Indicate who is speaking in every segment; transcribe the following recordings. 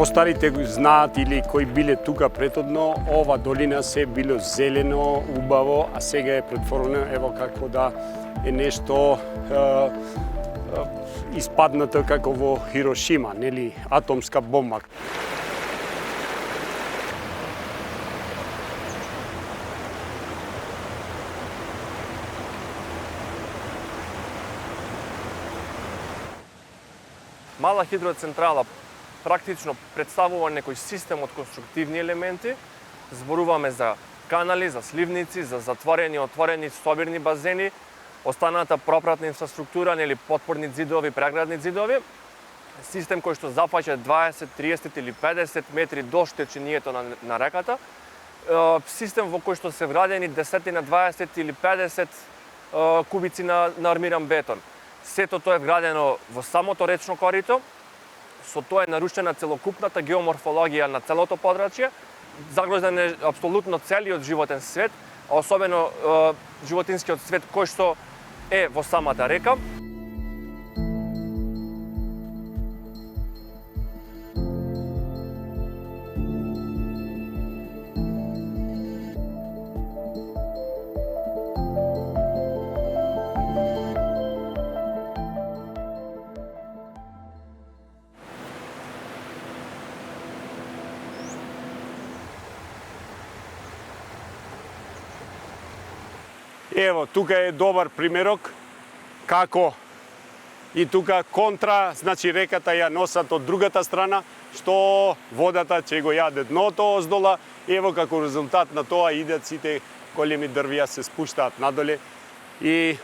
Speaker 1: Постарите го знаат или кои биле тука претhodно, ова долина се било зелено, убаво, а сега е претворено ево како да е нешто испаднато како во Хирошима, нели, атомска бомба.
Speaker 2: Мала хидроцентрала практично представува некој систем од конструктивни елементи. Зборуваме за канали, за сливници, за затворени и отворени собирни базени, останата пропратна инфраструктура, нели потпорни ѕидови, преградни ѕидови. Систем кој што зафаќа 20, 30 или 50 метри до штеченијето на реката. Систем во кој што се вградени 10 на 20 или 50 кубици на армиран бетон. Сето тоа е вградено во самото речно корито, со тоа е нарушена целокупната геоморфологија на целото подрачје, загрозен е апсолутно целиот животен свет, а особено животинскиот свет кој што е во самата река.
Speaker 1: Ево, тука е добар примерок како и тука контра, значи реката ја носат од другата страна, што водата ќе го јаде дното оздола, ево како резултат на тоа идат сите големи дрвја се спуштаат надоле и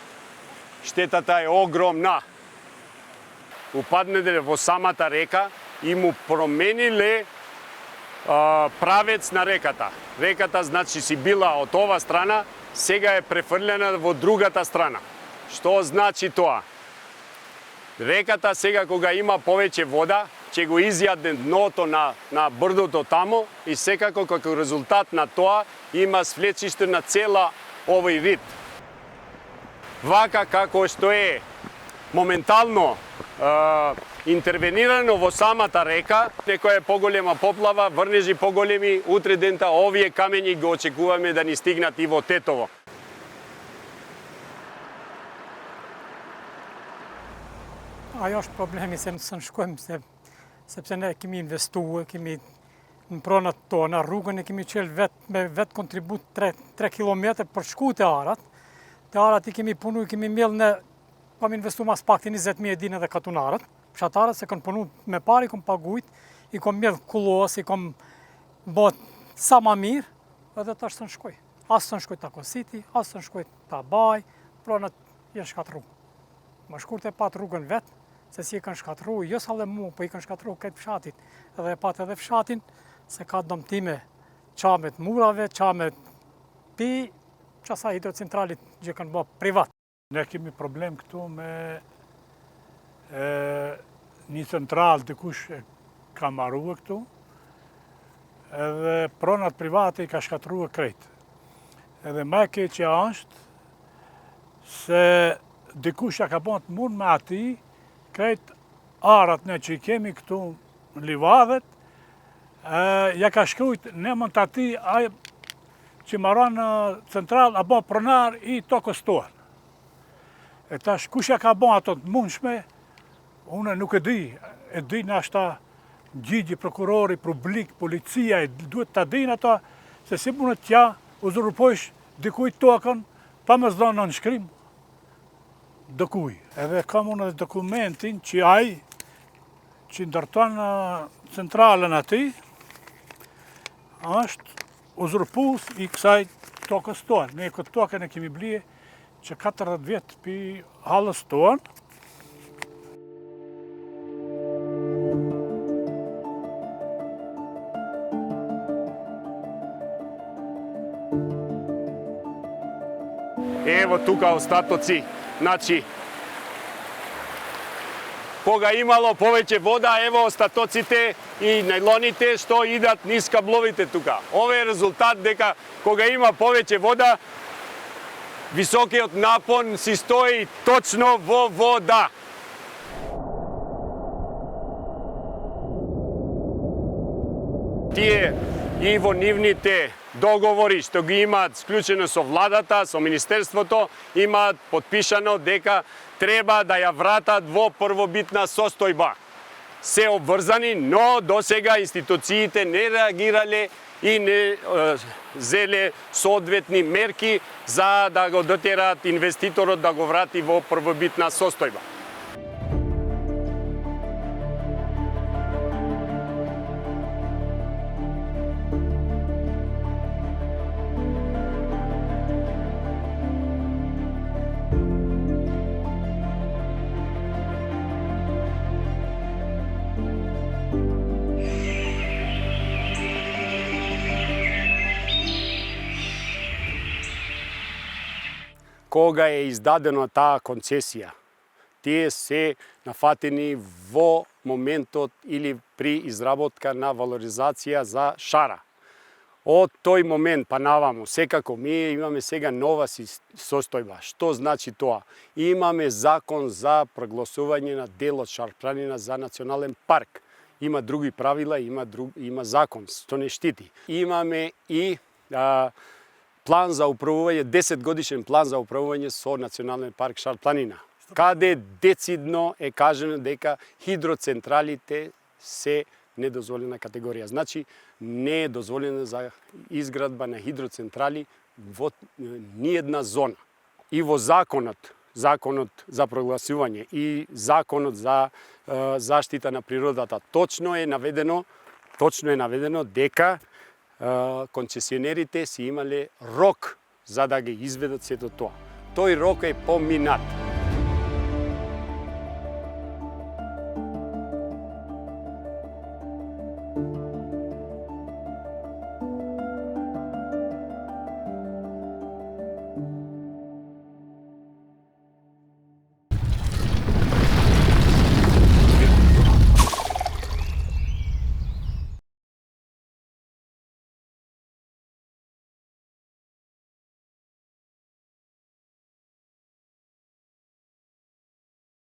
Speaker 1: штетата е огромна. Упаднете во самата река и му промениле правец на реката. Реката значи си била од ова страна, сега е префрлена во другата страна. Што значи тоа? Реката сега кога има повеќе вода, ќе го изјадне дното на брдото тамо и секако како резултат на тоа има свлечиште на цела овој вид. Вака како што е моментално интервенирано во самата река, некоја поголема поплава, врнежи поголеми, утре дента овие камењи го очекуваме да ни стигнат и во Тетово.
Speaker 3: Ajo është problemi se nësë shkojmë, sepse ne kemi investuar, kemi në pronat tona, rrugën e kemi qelë me vetë kontribut 3 km për shku të arat. Të arat i kemi punu, i kemi mjellë në, kam investu mas pak të 20.000 e dinë edhe katunarët. Fshatarët se kanë punu me parë, i kom pagujt, i kom mjellë kullos, i kom bot sa ma mirë, edhe të është të në shkoj. Asë të në shkoj të Akositi, asë të në shkoj të Abaj, pronat jenë shkatru. Më shkurt e pat rrugën vetë, se si e kanë shkatru, jo sa dhe mu, po i kanë shkatru këtë fshatit. Edhe e pat edhe fshatin, se ka dëmtime qamet murave, qamet pi, qasa hidrocentralit gjë kanë bë privat.
Speaker 4: Ne kemi problem këtu me një central dikush ka marrua këtu, edhe pronat private i ka shkatrua krejt. Edhe më e keqja është se dikush ja ka bën të mund me ati, krejt arat ne që i kemi këtu në livadhet, ja ka shkrujt ne mund të ati aj që maron central a bën pronar i tokës tonë. E tash kush ja ka bën ato të mundshme, unë nuk e di nashta gjigji, prokurori, publik, policia, duhet të din ato, se si mund t'ja uzurpojsh dikujt tokën, pa më zdonë në nënshkrim, dëkuj. Edhe kam unë edhe dokumentin që ai që ndërton centralen ati, është uzurpus i kësaj tokës tonë. Ne këtë tokën e kemi blije që 40 vjetë për halës tonë.
Speaker 1: Ево тука остатоци, значи, кога имало повеќе вода, ево остатоците и најлоните што идат низ кабловите тука. Ова е резултат дека кога има повеќе вода, високиот напон си стои точно во вода. тие и во нивните договори што ги имаат склучено со владата, со министерството, имаат подпишано дека треба да ја вратат во првобитна состојба. Се обврзани, но досега институциите не реагирале и не зеле соодветни мерки за да го дотераат инвеститорот да го врати во првобитна состојба. Кога е издадена таа концесија, тие се нафатени во моментот или при изработка на валоризација за шара. Од тој момент па наваму, секако ние имаме сега нова состојба. Што значи тоа? Имаме закон за прогласување на дел од Шар планина за национален парк. Има други правила, има закон што не штити. Имаме и план за управување, 10 годишен план за управување со Национален парк Шар планина, каде децидно е кажано дека хидроцентралите се недозволена категорија. Значи, не е дозволено за изградба на хидроцентрали во ниедна зона. И во законот за прогласување и законот за заштита на природата точно е наведено дека концесионерите си имале рок за да ги изведат сето тоа. Тој рок е поминат.